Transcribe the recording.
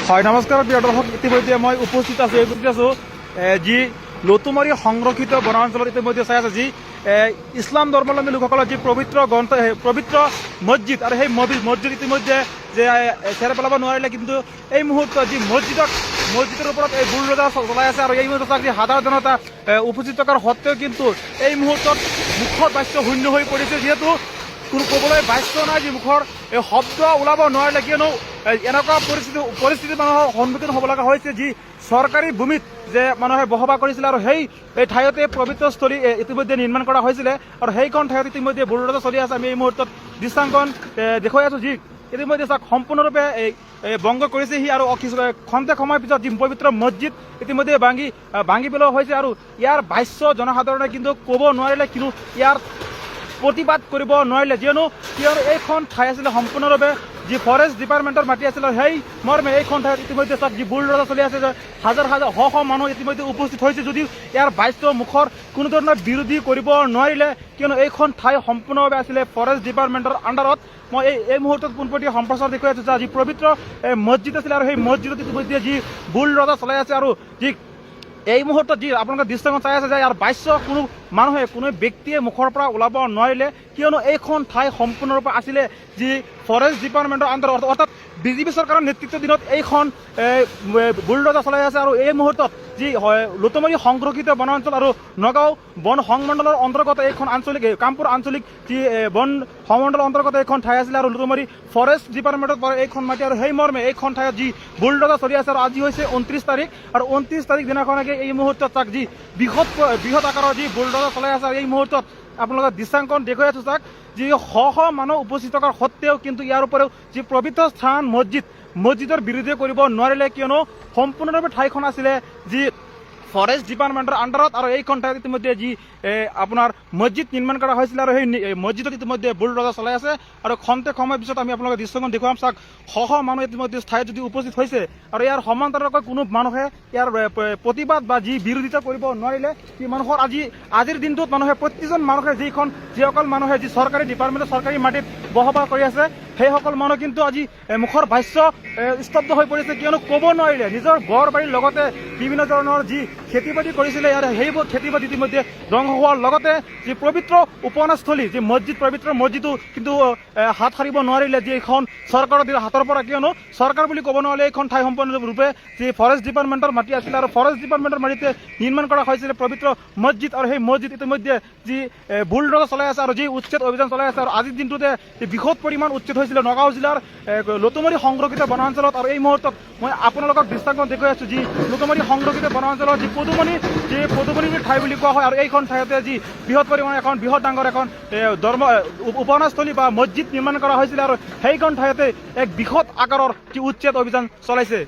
হয় নমস্কাৰ প্ৰিয় দৰ্শক, ইতিমধ্যে মই উপস্থিত আছোঁ যি লতুমাৰী সংৰক্ষিত বনাঞ্চলত ইতিমধ্যে চাই আছে যি ইছলাম ধৰ্মাৱলম্বী লোকসকলৰ যি পবিত্ৰ মছজিদ আৰু সেই মছজিদ ইতিমধ্যে যে চেৰ পেলাব নোৱাৰিলে, কিন্তু এই মুহূৰ্তত যি মছজিদৰ ওপৰত এই বুলডোজাৰ চলাই আছে আৰু এই মুহূৰ্তত যি সাধাৰণ জনতা উপস্থিত থকাৰ সত্ত্বেও কিন্তু এই মুহূৰ্তত মুখত বাক্য শূন্য হৈ পৰিছে, যিহেতু কোনো ক'বলৈ বাক্য নাই, যি মুখৰ এই শব্দ ওলাব নোৱাৰিলে, কিয়নো এনেকুৱা পৰিস্থিতি মানুহৰ সন্মুখীন হ'ব লগা হৈছে যি চৰকাৰী ভূমিত যে মানুহে বসবাস কৰিছিলে আৰু এই ঠাইতে পবিত্ৰস্থলী ইতিমধ্যে নিৰ্মাণ কৰা হৈছিলে আৰু সেইখন ঠাইত ইতিমধ্যে বুলডোজাৰ চলি আছে। আমি এই মুহূৰ্তত দৃশ্যাংকন দেখুৱাই আছোঁ, যি ইতিমধ্যে চাওক সম্পূৰ্ণৰূপে ভংগ কৰিছেহি আৰু খন্তেক সময়ৰ পিছত যি পবিত্ৰ মছজিদ ইতিমধ্যে ভাঙি পেলোৱা হৈছে আৰু ইয়াৰ ভাষ্য জনসাধাৰণে কিন্তু ক'ব নোৱাৰিলে, কিন্তু ইয়াৰ প্ৰতিবাদ কৰিব নোৱাৰিলে, কিয়নো এইখন ঠাই আছিলে সম্পূৰ্ণৰূপে যি ফৰেষ্ট ডিপাৰ্টমেণ্টৰ মাটি আছিলে। সেই মৰ্মে এইখন ঠাইত ইতিমধ্যে চাওক যি বুলডোজাৰ চলি আছে, হাজাৰ শ মানুহ ইতিমধ্যে উপস্থিত হৈছে, যদিও ইয়াৰ বাক্য মুখৰ কোনো ধৰণৰ বিৰোধী কৰিব নোৱাৰিলে, কিয়নো এইখন ঠাই সম্পূৰ্ণভাৱে আছিলে ফৰেষ্ট ডিপাৰ্টমেণ্টৰ আণ্ডাৰত। মই এই মুহূৰ্তত পোনপটীয়া সম্প্ৰচাৰ দেখুৱাই আছোঁ যি পবিত্ৰ মছজিদ আছিলে আৰু সেই মছজিদত ইতিমধ্যে যি বুলডোজাৰ চলাই আছে আৰু যি এই মুহূৰ্তত যি আপোনালোকে দৃশ্যখন চাই আছে যে ইয়াৰ বাক্য কোনো ব্যক্তিয়ে মুখৰ পৰা ওলাব নোৱাৰিলে, কিয়নো এইখন ঠাই সম্পূৰ্ণৰূপে আছিলে যি ফৰেষ্ট ডিপাৰ্টমেণ্টৰ আণ্ডাৰত, অৰ্থাৎ বিজেপি চৰকাৰৰ নেতৃত্বৰ দিনত এইখন বুলডোজাৰ চলাই আছে। আৰু এই মুহূৰ্তত যি লতুমাৰী সংৰক্ষিত বনাঞ্চল আৰু নগাঁও বন সংমণ্ডলৰ অন্তৰ্গত এইখন কামপুৰ আঞ্চলিক যি বন সংমণ্ডলৰ অন্তৰ্গত এইখন ঠাই আছিলে আৰু লতুমাৰী ফৰেষ্ট ডিপাৰ্টমেণ্টত পৰে এইখন মাটি, আৰু সেই মৰ্মে এইখন ঠাইত যি বুলডোজাৰ চলি আছে আৰু আজি হৈছে 29 তাৰিখ আৰু 29 তাৰিখ দিনাখনকে এই মুহূৰ্তত চাওক যি বৃহৎ আকাৰৰ যি বুলডোজাৰ চলাই আছে। এই মুহূৰ্তত আপোনালোকে দৃশ্যাংকন দেখুৱাই আছোঁ চাওক যি শ মানুহ উপস্থিত থকাৰ সত্ত্বেও কিন্তু ইয়াৰ উপৰিও যি পবিত্ৰ স্থান মছজিদৰ বিৰোধী কৰিব নোৱাৰিলে, কিয়নো সম্পূৰ্ণৰূপে ঠাইখন আছিলে যি ফৰেষ্ট ডিপাৰ্টমেণ্টৰ আণ্ডাৰত আৰু এইখন ঠাইত ইতিমধ্যে যি আপোনাৰ মছজিদ নিৰ্মাণ কৰা হৈছিলে আৰু সেই মছজিদত ইতিমধ্যে বুলডোজাৰ চলাই আছে আৰু খন্তেক সময়ৰ পিছত আমি আপোনালোকে দৃশ্যখন দেখুৱাম। চাওক শ মানুহ ইতিমধ্যে ঠাইত যদি উপস্থিত হৈছে আৰু ইয়াৰ সমান্তৰালকৈ কোনো মানুহে ইয়াৰ প্ৰতিবাদ বা যি বিৰোধিতা কৰিব নোৱাৰিলে। মানুহৰ আজিৰ দিনটোত প্ৰত্যেকজন মানুহে যিসকল মানুহে যি চৰকাৰী ডিপাৰ্টমেণ্টৰ চৰকাৰী মাটিত বসবাস কৰি আছে, সেইসকল মানুহ কিন্তু আজি মুখৰ ভাষ্য স্তব্ধ হৈ পৰিছে, কিয়নো ক'ব নোৱাৰিলে। নিজৰ ঘৰ বাৰীৰ লগতে বিভিন্ন ধৰণৰ যি খেতি বাতি কৰিছিলে সেইবোৰ খেতি বাতি ইতিমধ্যে ধ্বংস হোৱাৰ লগতে যি পবিত্ৰ উপাসনাস্থলী যি পবিত্ৰ মছজিদো কিন্তু হাত সাৰিব নোৱাৰিলে যি এইখন চৰকাৰৰ হাতৰ পৰা, কিয়নো চৰকাৰ বুলি ক'ব নোৱাৰিলে এইখন ঠাই সম্পূৰ্ণৰূপে যি ফৰেষ্ট ডিপাৰ্টমেণ্টৰ মাটি আছিলে আৰু ফৰেষ্ট ডিপাৰ্টমেণ্টৰ মাটিতে নিৰ্মাণ কৰা হৈছিলে পবিত্ৰ মছজিদ। আৰু সেই মছজিদ ইতিমধ্যে যি বুলডোজাৰ চলাই আছে আৰু যি উচ্ছেদ অভিযান চলাই আছে আৰু আজিৰ দিনটোতে বৃহৎ পৰিমাণ উচ্ছেদ হৈছিলে নগাঁও জিলাৰ লতুমাৰী সংৰক্ষিত বনাঞ্চলত। আৰু এই মুহূৰ্তত মই আপোনালোকক দৃষ্টান্তন দেখুৱাই আছোঁ যি লতুমাৰী সংৰক্ষিত বনাঞ্চলৰ যি পদুমণি ঠাই বুলি কোৱা হয় আৰু এইখন ঠাইতে যি বৃহৎ ডাঙৰ এখন উপাসনাস্থলী বা মছজিদ নিৰ্মাণ কৰা হৈছিলে আৰু সেইখন ঠাইতে এক বৃহৎ আকাৰৰ যি উচ্ছেদ অভিযান চলাইছে।